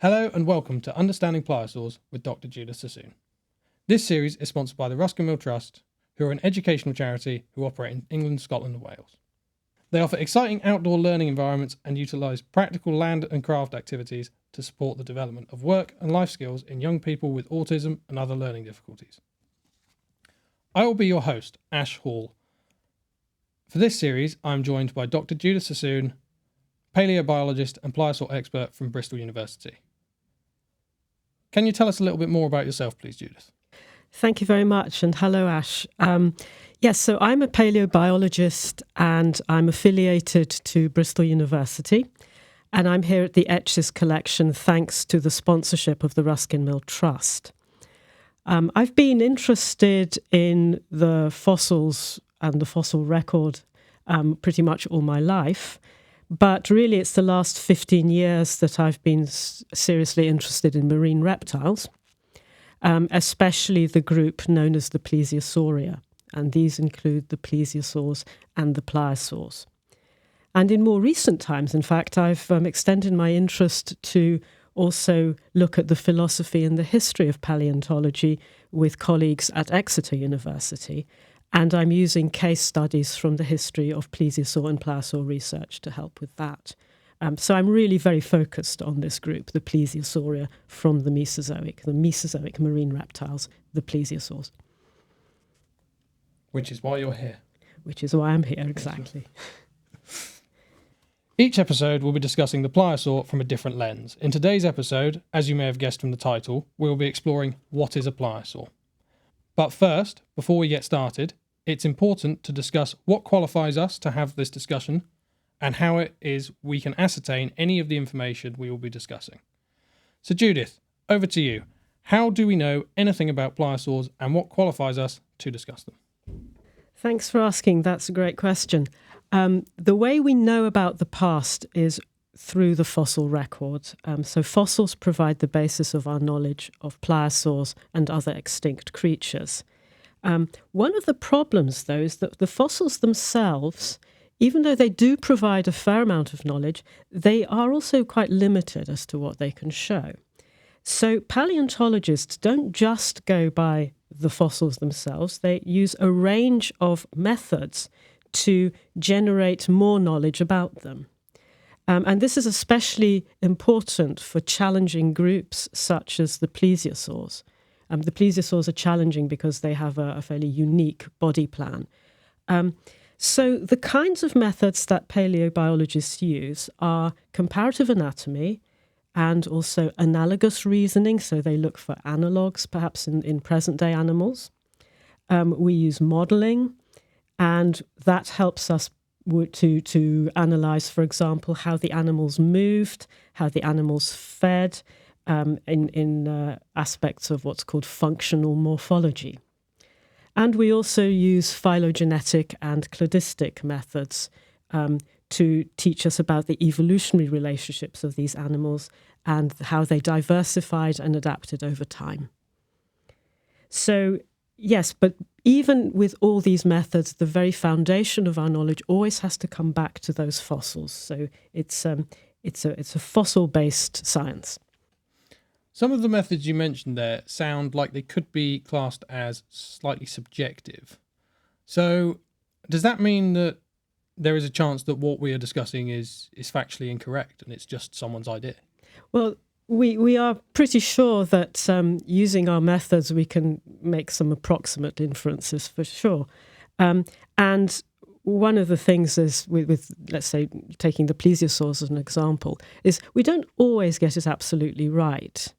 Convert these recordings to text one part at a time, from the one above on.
Hello and welcome to Understanding Pliosaurs with Dr. Judith Sassoon. This series is sponsored by the Ruskin Mill Trust, who are an educational charity who operate in England, Scotland and Wales. They offer exciting outdoor learning environments and utilise practical land and craft activities to support the development of work and life skills in young people with autism and other learning difficulties. I will be your host, Ash Hall. For this series, I am joined by Dr. Judith Sassoon, paleobiologist and pliosaur expert from Bristol University. Can you tell us a little bit more about yourself, please, Judith? Thank you very much, and hello, Ash. Yes, so I'm a paleobiologist and I'm affiliated to Bristol University, and I'm here at the Etches collection thanks to the sponsorship of the Ruskin Mill Trust. I've been interested in the fossils and the fossil record pretty much all my life, but really it's the last 15 years that I've been seriously interested in marine reptiles, especially the group known as the Plesiosauria, and these include the Plesiosaurs and the Pliosaurs. And in more recent times, in fact, I've extended my interest to also look at the philosophy and the history of paleontology with colleagues at Exeter University, and I'm using case studies from the history of plesiosaur and pliosaur research to help with that. So I'm really very focused on this group, the Plesiosauria from the Mesozoic marine reptiles, the plesiosaurs. Which is why you're here. Which is why I'm here, exactly. Each episode will be discussing the pliosaur from a different lens. In today's episode, as you may have guessed from the title, we will be exploring what is a pliosaur. But first, before we get started, it's important to discuss what qualifies us to have this discussion and how it is we can ascertain any of the information we will be discussing. So Judith, over to you. How do we know anything about pliosaurs and what qualifies us to discuss them? Thanks for asking. That's a great question. The way we know about the past is through the fossil record. So fossils provide the basis of our knowledge of pliosaurs and other extinct creatures. One of the problems, though, is that the fossils themselves, even though they do provide a fair amount of knowledge, they are also quite limited as to what they can show. So paleontologists don't just go by the fossils themselves. They use a range of methods to generate more knowledge about them. And this is especially important for challenging groups such as the plesiosaurs. The plesiosaurs are challenging because they have a fairly unique body plan. So the kinds of methods that paleobiologists use are comparative anatomy and also analogous reasoning. So they look for analogues, perhaps in present-day animals. We use modelling, and that helps us to analyse, for example, how the animals moved, how the animals fed, in aspects of what's called functional morphology. And we also use phylogenetic and cladistic methods to teach us about the evolutionary relationships of these animals and how they diversified and adapted over time. So, yes, but even with all these methods, the very foundation of our knowledge always has to come back to those fossils. So it's a fossil-based science. Some of the methods you mentioned there sound like they could be classed as slightly subjective. So does that mean that there is a chance that what we are discussing is factually incorrect and it's just someone's idea? Well, we are pretty sure that using our methods we can make some approximate inferences for sure. And one of the things is with, let's say, taking the plesiosaurs as an example, is we don't always get it absolutely right.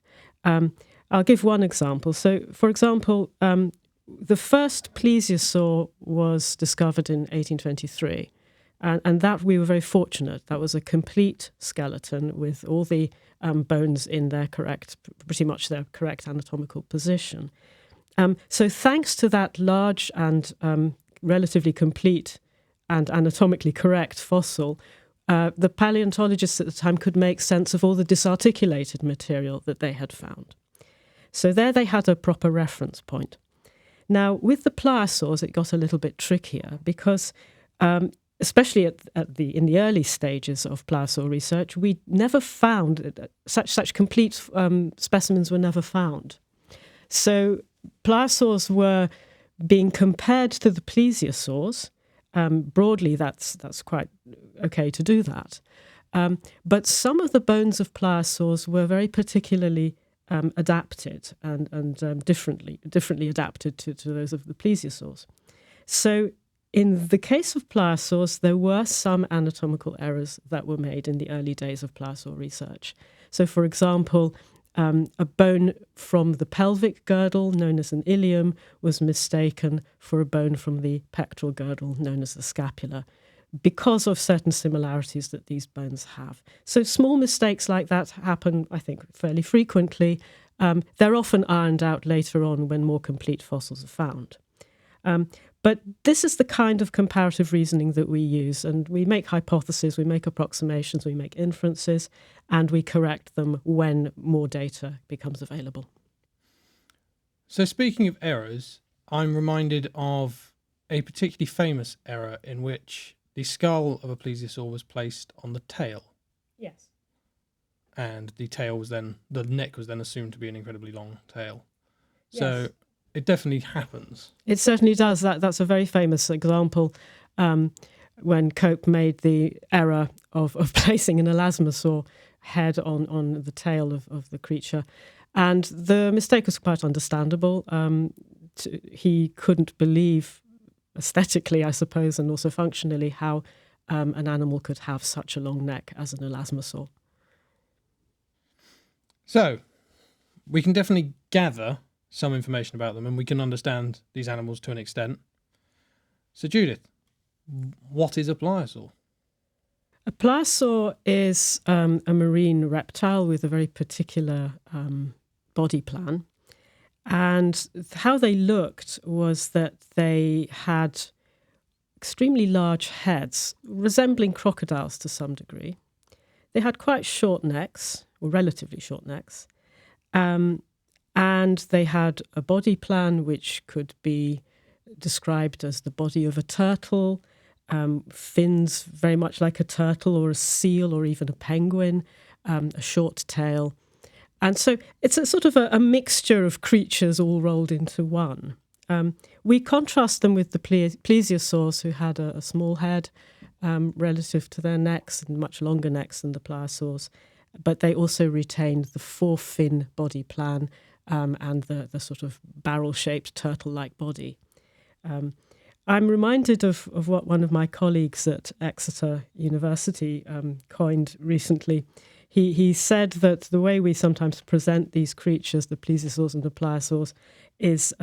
I'll give one example. So, for example, the first plesiosaur was discovered in 1823, and that we were very fortunate. That was a complete skeleton with all the bones in their pretty much their correct anatomical position. So thanks to that large and relatively complete and anatomically correct fossil, the paleontologists at the time could make sense of all the disarticulated material that they had found. So there they had a proper reference point. Now, with the pliosaurs, it got a little bit trickier because especially in the early stages of pliosaur research, we never found such complete specimens were never found. So pliosaurs were being compared to the plesiosaurs. Broadly, that's quite okay to do that. But some of the bones of pliosaurs were very particularly adapted and differently adapted to those of the plesiosaurs. So in the case of pliosaurs, there were some anatomical errors that were made in the early days of pliosaur research. So, for example, a bone from the pelvic girdle, known as an ilium, was mistaken for a bone from the pectoral girdle, known as the scapula, because of certain similarities that these bones have. So small mistakes like that happen, I think, fairly frequently. They're often ironed out later on when more complete fossils are found. But this is the kind of comparative reasoning that we use, and we make hypotheses, we make approximations, we make inferences, and we correct them when more data becomes available. So speaking of errors, I'm reminded of a particularly famous error in which the skull of a plesiosaur was placed on the tail. Yes. And the neck was then assumed to be an incredibly long tail. Yes. So it definitely happens. It certainly does. That's a very famous example when Cope made the error of placing an elasmosaur head on the tail of the creature. And the mistake was quite understandable. He couldn't believe, aesthetically, I suppose, and also functionally, how an animal could have such a long neck as an elasmosaur. So we can definitely gather some information about them, and we can understand these animals to an extent. So Judith, what is a pliosaur? A pliosaur is a marine reptile with a very particular body plan. And how they looked was that they had extremely large heads, resembling crocodiles to some degree. They had quite short necks, or relatively short necks. And they had a body plan which could be described as the body of a turtle, fins very much like a turtle or a seal or even a penguin, a short tail. And so it's a sort of a mixture of creatures all rolled into one. We contrast them with the plesiosaurs, who had a small head relative to their necks and much longer necks than the pliosaurs. But they also retained the four-fin body plan and the sort of barrel-shaped turtle-like body. I'm reminded of what one of my colleagues at Exeter University coined recently. He said that the way we sometimes present these creatures, the plesiosaurs and the pliosaurs, is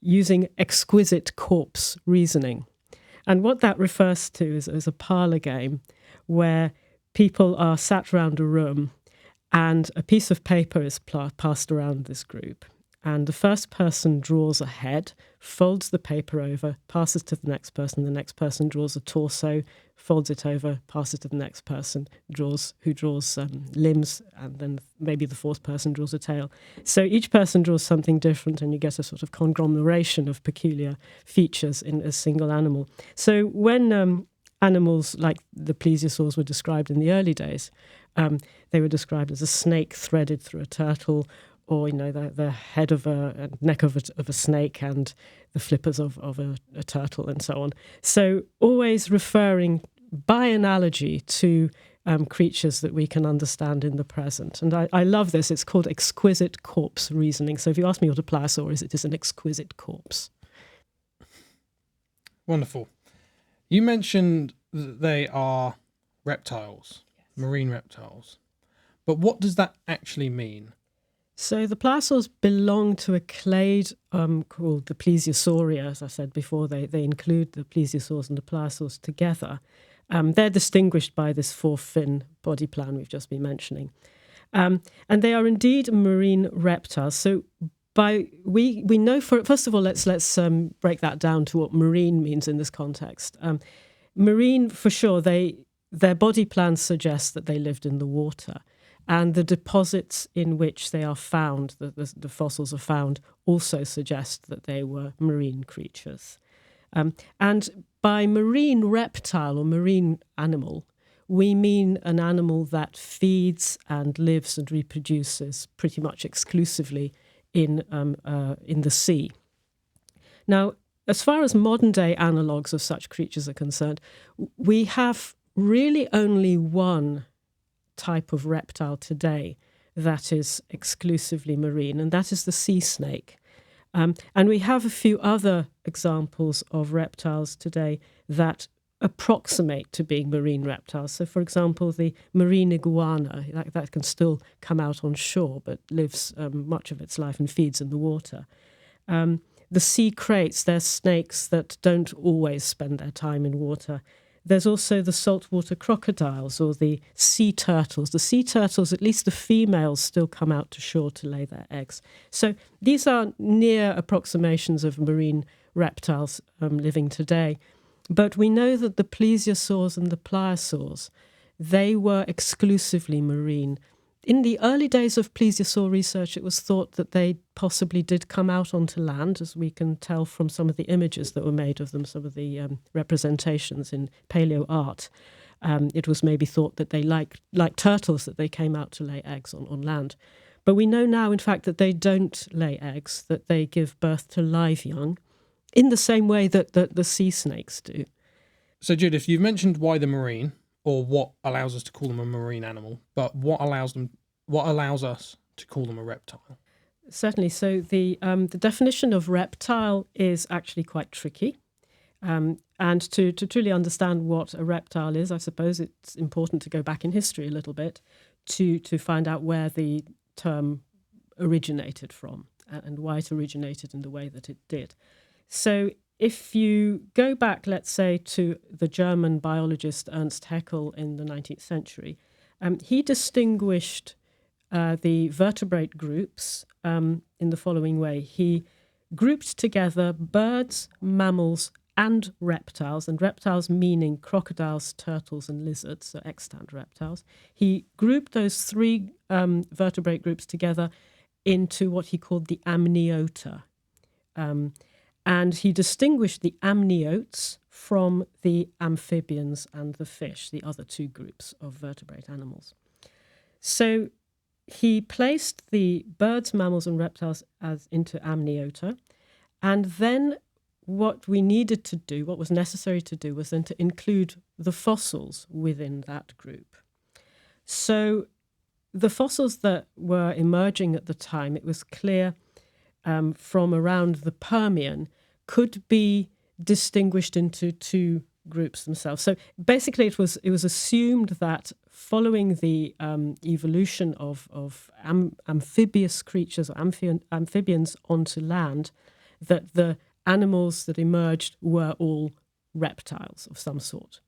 using exquisite corpse reasoning. And what that refers to is a parlour game where people are sat around a room and a piece of paper is passed around this group. And the first person draws a head, folds the paper over, passes to the next person draws a torso, folds it over, passes to the next person, who draws limbs, and then maybe the fourth person draws a tail. So each person draws something different, and you get a sort of conglomeration of peculiar features in a single animal. So when animals like the plesiosaurs were described in the early days, they were described as a snake threaded through a turtle, or the head of a neck of a snake and the flippers of a turtle, and so on. So always referring by analogy to creatures that we can understand in the present. And I love this. It's called exquisite corpse reasoning. So if you ask me what a pliosaur is, it is an exquisite corpse. Wonderful. You mentioned that they are reptiles, yes. Marine reptiles. But what does that actually mean? So the pliosaurs belong to a clade called the Plesiosauria. As I said before, they include the plesiosaurs and the pliosaurs together. They're distinguished by this four-fin body plan we've just been mentioning. And they are indeed marine reptiles. So we know, first of all, let's break that down to what marine means in this context. Marine, for sure, their body plans suggest that they lived in the water. And the deposits in which they are found, the fossils are found, also suggest that they were marine creatures. And by marine reptile or marine animal, we mean an animal that feeds and lives and reproduces pretty much exclusively in the sea. Now, as far as modern-day analogues of such creatures are concerned, we have really only one type of reptile today that is exclusively marine, and that is the sea snake. And we have a few other examples of reptiles today that approximate to being marine reptiles. So, for example, the marine iguana, that can still come out on shore, but lives much of its life and feeds in the water. The sea kraits, they're snakes that don't always spend their time in water. There's also the saltwater crocodiles or the sea turtles. The sea turtles, at least the females, still come out to shore to lay their eggs. So these are near approximations of marine reptiles living today. But we know that the plesiosaurs and the pliosaurs, they were exclusively marine. In the early days of plesiosaur research, it was thought that they possibly did come out onto land, as we can tell from some of the images that were made of them, some of the representations in paleo art. It was maybe thought that they, like turtles, that they came out to lay eggs on land. But we know now, in fact, that they don't lay eggs, that they give birth to live young, in the same way that the sea snakes do. So, Judith, you've mentioned why they're marine, or what allows us to call them a marine animal, but what allows us to call them a reptile? Certainly. So the definition of reptile is actually quite tricky. And to truly understand what a reptile is, I suppose it's important to go back in history a little bit to find out where the term originated from and why it originated in the way that it did. So if you go back, let's say, to the German biologist Ernst Haeckel in the 19th century, he distinguished the vertebrate groups in the following way. He grouped together birds, mammals, and reptiles meaning crocodiles, turtles, and lizards, so extant reptiles. He grouped those three vertebrate groups together into what he called the amniota. And he distinguished the amniotes from the amphibians and the fish, the other two groups of vertebrate animals. So he placed the birds, mammals, and reptiles into amniota. And then what we needed to do, what was necessary to do, was then to include the fossils within that group. So the fossils that were emerging at the time, it was clear from around the Permian, could be distinguished into two groups themselves. So basically it was assumed that following the evolution of amphibious creatures or amphibians onto land, that the animals that emerged were all reptiles of some sort.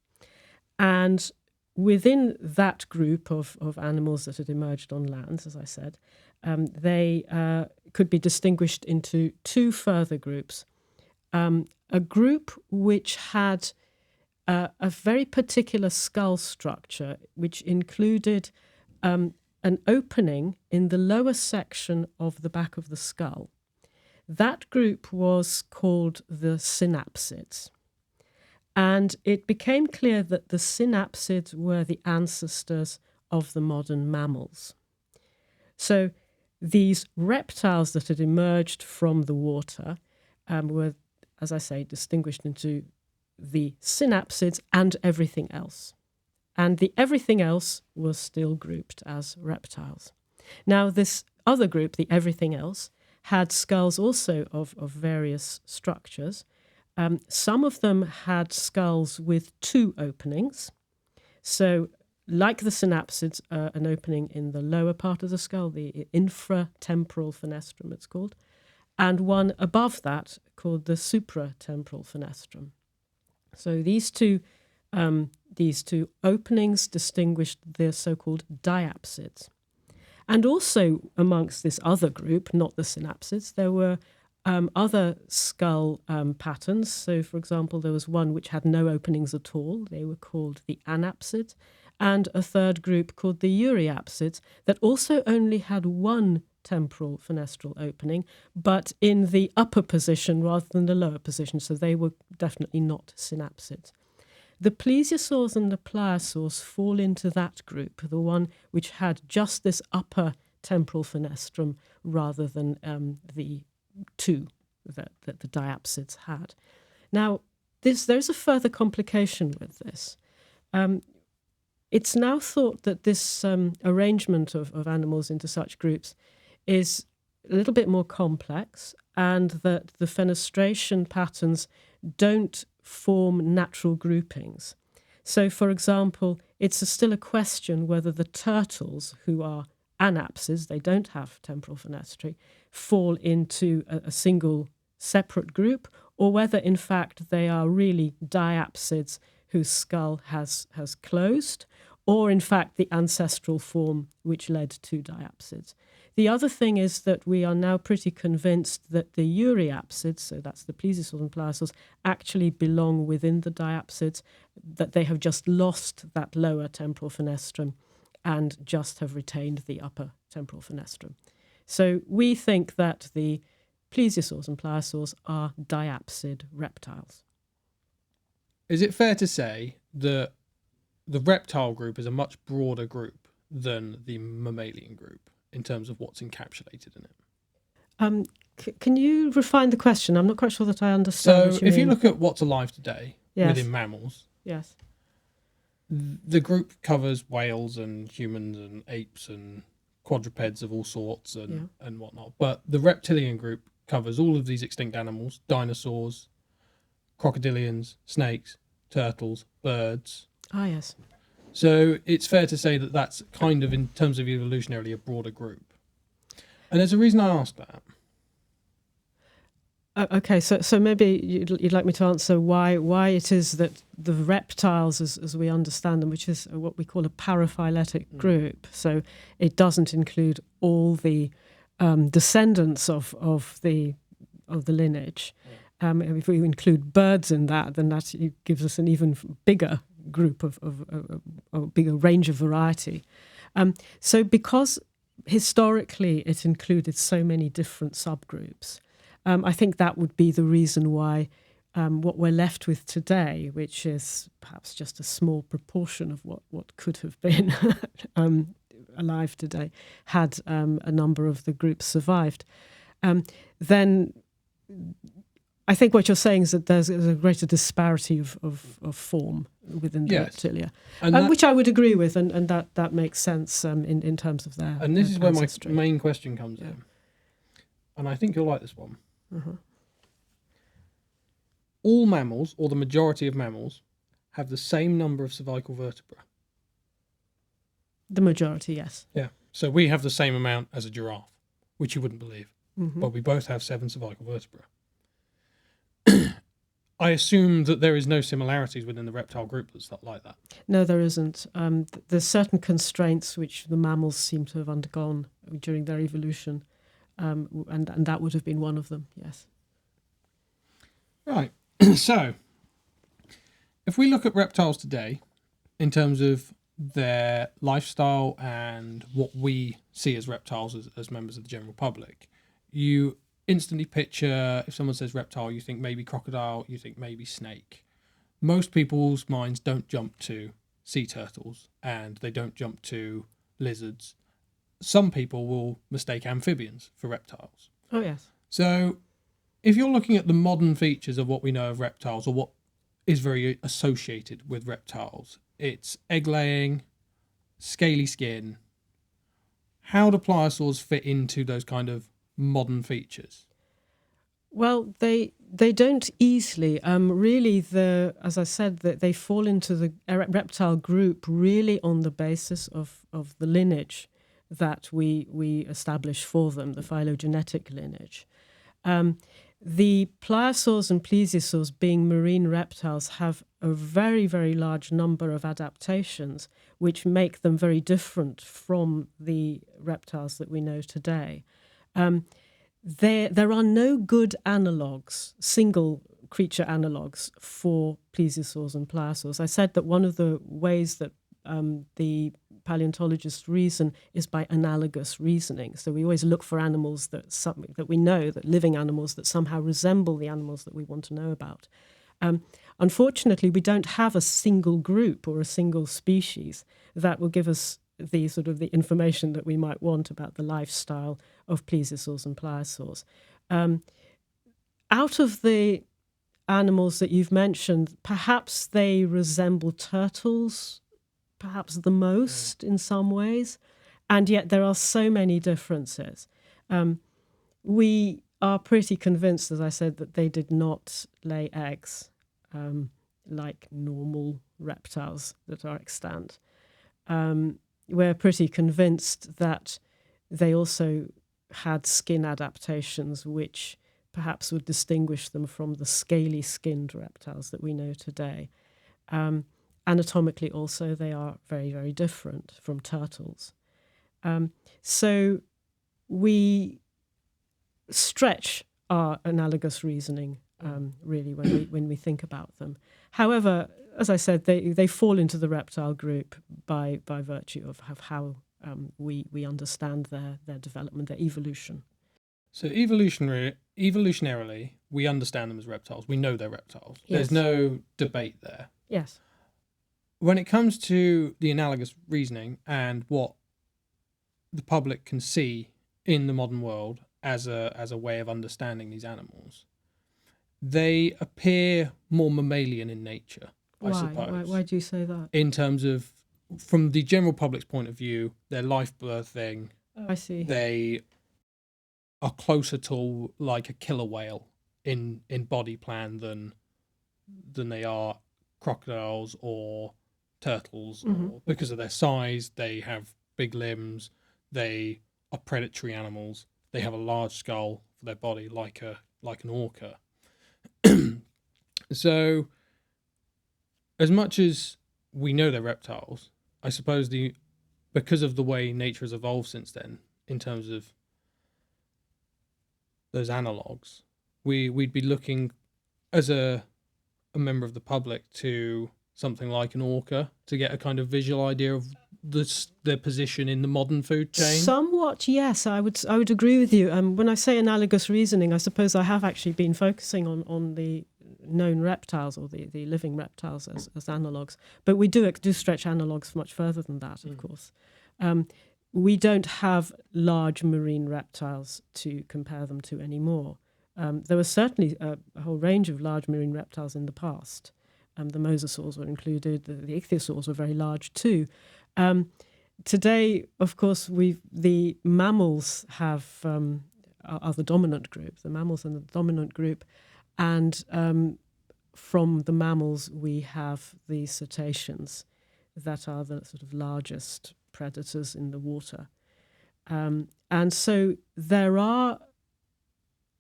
And within that group of animals that had emerged on land, as I said, they could be distinguished into two further groups. A group which had a very particular skull structure, which included an opening in the lower section of the back of the skull. That group was called the synapsids. And it became clear that the synapsids were the ancestors of the modern mammals. So these reptiles that had emerged from the water were, as I say, distinguished into the synapsids and everything else. And the everything else was still grouped as reptiles. Now, this other group, the everything else, had skulls also of various structures. Some of them had skulls with two openings. So, like the synapsids, an opening in the lower part of the skull, the infratemporal fenestrum it's called, and one above that called the supratemporal fenestrum. So these two openings distinguished the so-called diapsids. And also amongst this other group, not the synapsids, there were other skull patterns. So, for example, there was one which had no openings at all. They were called the anapsids. And a third group called the euryapsids that also only had one temporal fenestral opening, but in the upper position rather than the lower position, so they were definitely not synapsids. The plesiosaurs and the pliosaurs fall into that group, the one which had just this upper temporal fenestrum rather than the two that the diapsids had. Now, there's a further complication with this. It's now thought that this arrangement of animals into such groups is a little bit more complex, and that the fenestration patterns don't form natural groupings. So, for example, it's still a question whether the turtles, who are anapsids, they don't have temporal fenestry, fall into a single separate group, or whether in fact they are really diapsids whose skull has closed, or in fact the ancestral form which led to diapsids. The other thing is that we are now pretty convinced that the euryapsids, so that's the plesiosaurs and pliosaurs, actually belong within the diapsids, that they have just lost that lower temporal fenestrum and just have retained the upper temporal fenestrum. So we think that the plesiosaurs and pliosaurs are diapsid reptiles. Is it fair to say that the reptile group is a much broader group than the mammalian group in terms of what's encapsulated in it? Can you refine the question? I'm not quite sure that I understand what you if mean. you look at what's alive today Yes. within mammals, Yes. the group covers whales and humans and apes and quadrupeds of all sorts and whatnot. But the reptilian group covers all of these extinct animals: dinosaurs, crocodilians, snakes, turtles, birds. Ah, yes. So it's fair to say that that's kind of, in terms of evolutionarily, a broader group. And there's a reason I ask that. Okay, so maybe you'd like me to answer why it is that the reptiles, as we understand them, which is what we call a paraphyletic group, so it doesn't include all the descendants of the lineage. If we include birds in that, then that gives us an even bigger group of a bigger range of variety. So because historically it included so many different subgroups, I think that would be the reason why what we're left with today, which is perhaps just a small proportion of what could have been alive today, had a number of the groups survived. Then I think what you're saying is that there's a greater disparity of form within the reptilia, which I would agree with, and that makes sense in terms of their And this is ancestry. where my main question comes in. And I think you'll like this one. All mammals, or the majority of mammals, have the same number of cervical vertebrae. The majority, yes. Yeah. So we have the same amount as a giraffe, which you wouldn't believe. But we both have 7 cervical vertebrae. I assume that there is no similarities within the reptile group that's not like that. No, there isn't. There's certain constraints which the mammals seem to have undergone during their evolution, and that would have been one of them, yes. Right. So, if we look at reptiles today, in terms of their lifestyle and what we see as reptiles as members of the general public, you instantly picture, if someone says reptile, you think maybe crocodile, you think maybe snake. Most people's minds don't jump to sea turtles, and they don't jump to lizards. Some people will mistake amphibians for reptiles. Oh, yes. So if you're looking at the modern features of what we know of reptiles, or what is very associated with reptiles, it's egg laying, scaly skin. How do pliosaurs fit into those kind of modern features? Well, they don't easily. Really, as I said, that they fall into the reptile group really on the basis of the lineage that we establish for them, the phylogenetic lineage. The pliosaurs and plesiosaurs, being marine reptiles, have a very, very large number of adaptations which make them very different from the reptiles that we know today. There are no good analogues, single creature analogues for plesiosaurs and pliosaurs. I said that one of the ways that the paleontologists reason is by analogous reasoning. So we always look for animals that we know, that living animals that somehow resemble the animals that we want to know about. Unfortunately, we don't have a single group or a single species that will give us the sort of the information that we might want about the lifestyle of plesiosaurs and pliosaurs. Out of the animals that you've mentioned, perhaps they resemble turtles, perhaps the most in some ways, and yet there are so many differences. We are pretty convinced, as I said, that they did not lay eggs like normal reptiles that are extant. We're pretty convinced that they also had skin adaptations which perhaps would distinguish them from the scaly-skinned reptiles that we know today. Anatomically also, they are very, very different from turtles. So we stretch our analogous reasoning, really, when we think about them. However, as I said, they fall into the reptile group by virtue of how we understand their development, their evolution. So evolutionarily, we understand them as reptiles. We know they're reptiles. Yes. There's no debate there. Yes. When it comes to the analogous reasoning and what the public can see in the modern world as a way of understanding these animals, they appear more mammalian in nature, I suppose. Why do you say that? In terms of, from the general public's point of view, their life birthing, I see. they are closer to like a killer whale in body plan than they are crocodiles or turtles. Mm-hmm. Or because of their size, they have big limbs, they are predatory animals, they have a large skull for their body like an orca. So as much as we know they're reptiles, I suppose because of the way nature has evolved since then, in terms of those analogues, we'd be looking as a member of the public to something like an orca to get a kind of visual idea of their position in the modern food chain. Somewhat, yes, I would agree with you. When I say analogous reasoning, I suppose I have actually been focusing on the known reptiles or the living reptiles as analogues, but we do stretch analogues much further than that, of course. We don't have large marine reptiles to compare them to anymore. There was certainly a whole range of large marine reptiles in the past. The mosasaurs were included. The ichthyosaurs were very large too. Today, of course, the mammals are the dominant group. The mammals are the dominant group, and from the mammals we have the cetaceans that are the sort of largest predators in the water. And so there are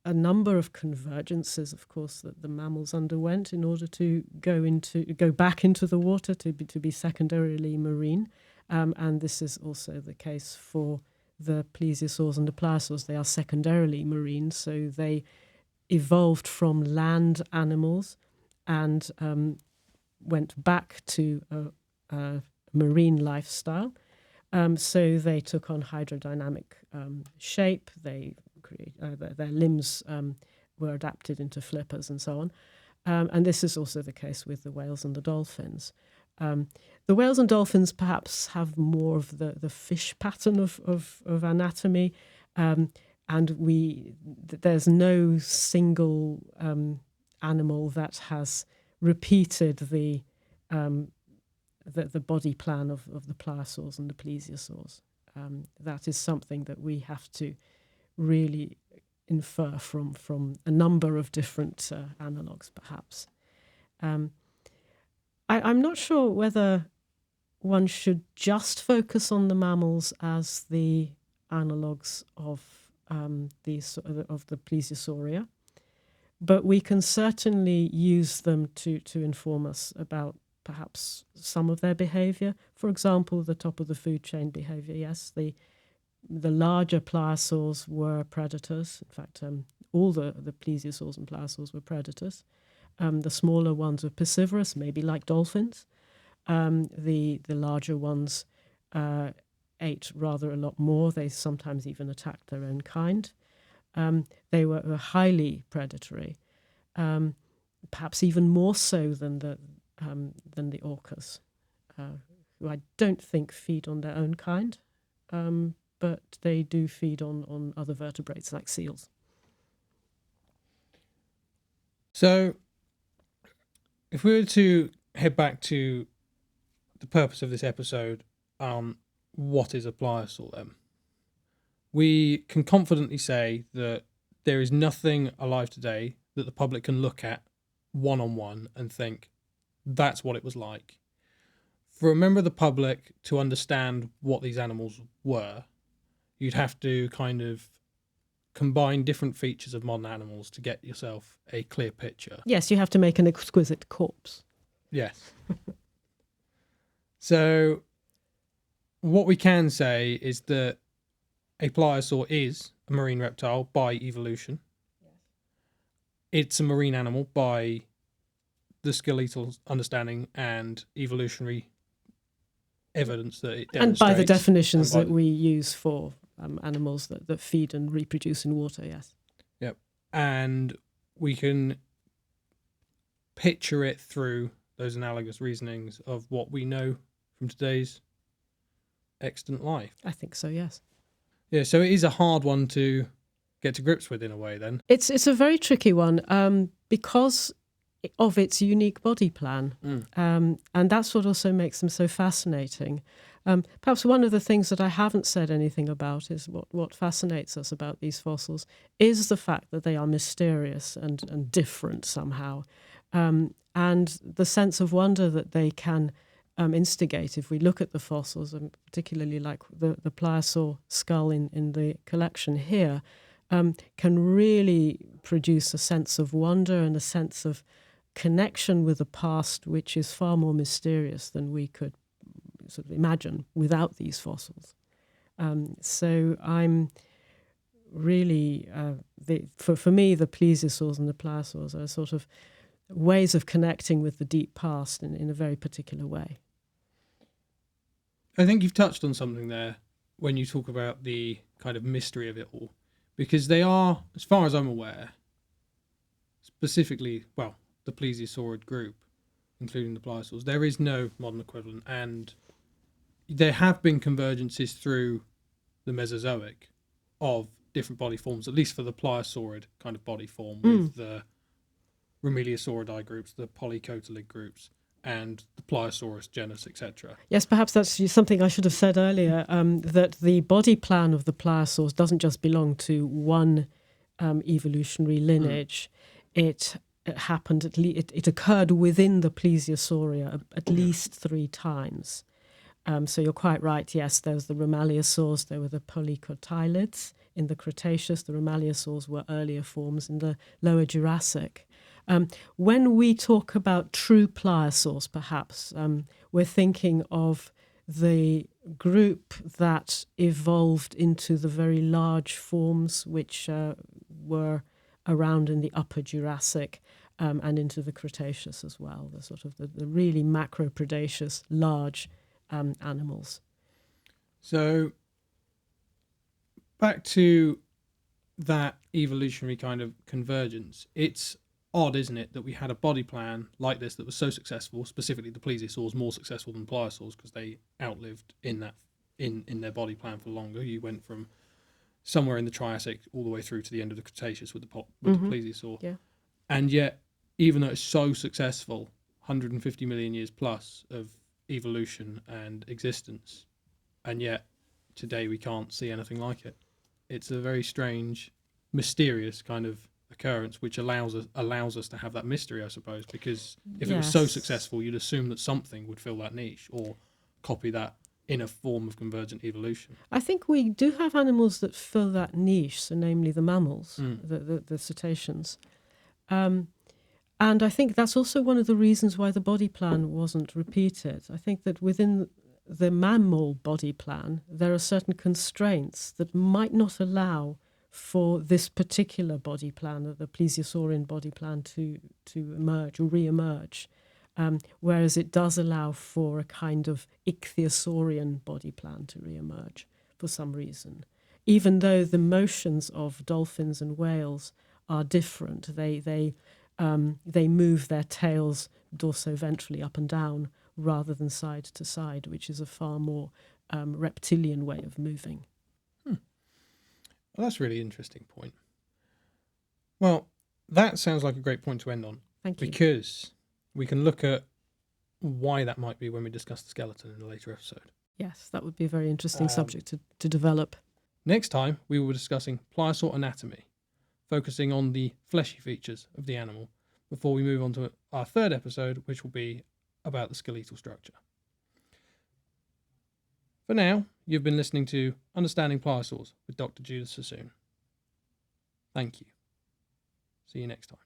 a number of convergences, of course, that the mammals underwent in order to go back into the water to be secondarily marine. And this is also the case for the plesiosaurs and the pliosaurs. They are secondarily marine, so they evolved from land animals and went back to a marine lifestyle. So they took on hydrodynamic shape. Their limbs were adapted into flippers and so on. And this is also the case with the whales and the dolphins. The whales and dolphins perhaps have more of the fish pattern of anatomy, and there's no single animal that has repeated the body plan of the pliosaurs and the plesiosaurs. That is something that we have to really infer from a number of different analogues, perhaps. I'm not sure whether one should just focus on the mammals as the analogues of the Plesiosauria, but we can certainly use them to inform us about perhaps some of their behaviour. For example, the top of the food chain behaviour. Yes, the larger pliosaurs were predators. In fact, all the plesiosaurs and pliosaurs were predators. The smaller ones were piscivorous, maybe like dolphins. The larger ones ate rather a lot more. They sometimes even attacked their own kind. They were highly predatory, perhaps even more so than the orcas, who I don't think feed on their own kind, but they do feed on other vertebrates like seals. So, if we were to head back to the purpose of this episode, what is a pliosaur then? We can confidently say that there is nothing alive today that the public can look at one-on-one and think, that's what it was like. For a member of the public to understand what these animals were, you'd have to kind of combine different features of modern animals to get yourself a clear picture. Yes, you have to make an exquisite corpse. Yes. So what we can say is that a pliosaur is a marine reptile by evolution. Yes. It's a marine animal by the skeletal understanding and evolutionary evidence that it demonstrates. And by the definitions that we use for animals that feed and reproduce in water, yes. Yep. And we can picture it through those analogous reasonings of what we know from today's extant life. I think so, yes. Yeah, so it is a hard one to get to grips with in a way then. It's a very tricky one because of its unique body plan. And that's what also makes them so fascinating. Perhaps one of the things that I haven't said anything about is what fascinates us about these fossils is the fact that they are mysterious and different somehow. And the sense of wonder that they can instigate if we look at the fossils, and particularly like the pliosaur skull in the collection here, can really produce a sense of wonder and a sense of connection with the past, which is far more mysterious than we could sort of imagine without these fossils. So I'm really, for me, the plesiosaurs and the pliosaurs are sort of ways of connecting with the deep past in a very particular way. I think you've touched on something there when you talk about the kind of mystery of it all, because they are, as far as I'm aware, specifically, well, the plesiosaurid group, including the pliosaurs, there is no modern equivalent, and there have been convergences through the Mesozoic of different body forms, at least for the pliosaurid kind of body form, with the Romeleosauridae groups, the polycotylic groups, and the Pliosaurus genus, etc. Yes, perhaps that's something I should have said earlier, that the body plan of the pliosaurs doesn't just belong to one evolutionary lineage. It happened, it occurred within the Plesiosauria at least 3 times. So you're quite right, yes, there was the Romeleosaurs, there were the polycotylids in the Cretaceous, the Romeleosaurs were earlier forms in the lower Jurassic. When we talk about true pliosaurs, perhaps, we're thinking of the group that evolved into the very large forms which were around in the upper Jurassic and into the Cretaceous as well, the sort of the really macropredaceous, large animals. So back to that evolutionary kind of convergence, it's odd, isn't it, that we had a body plan like this that was so successful, specifically the plesiosaurs more successful than pliosaurs because they outlived in their body plan for longer. You went from somewhere in the Triassic all the way through to the end of the Cretaceous with the plesiosaur. Yeah. And yet, even though it's so successful, 150 million years plus of evolution and existence, and yet today we can't see anything like it. It's a very strange, mysterious kind of occurrence, which allows us to have that mystery, I suppose, because if it was so successful, you'd assume that something would fill that niche or copy that in a form of convergent evolution. I think we do have animals that fill that niche, so namely the mammals, the cetaceans. And I think that's also one of the reasons why the body plan wasn't repeated. I think that within the mammal body plan, there are certain constraints that might not allow for this particular body plan, the plesiosaurian body plan, to emerge or re-emerge. whereas it does allow for a kind of ichthyosaurian body plan to re-emerge for some reason. Even though the motions of dolphins and whales are different, they move their tails dorso-ventrally up and down rather than side to side, which is a far more reptilian way of moving. Well, that's a really interesting point. Well, that sounds like a great point to end on. Thank you. Because we can look at why that might be when we discuss the skeleton in a later episode. Yes, that would be a very interesting subject to develop. Next time, we will be discussing Pliosaur anatomy, focusing on the fleshy features of the animal, before we move on to our third episode, which will be about the skeletal structure. For now, you've been listening to Understanding Pliosaurs with Dr. Judyth Sassoon. Thank you. See you next time.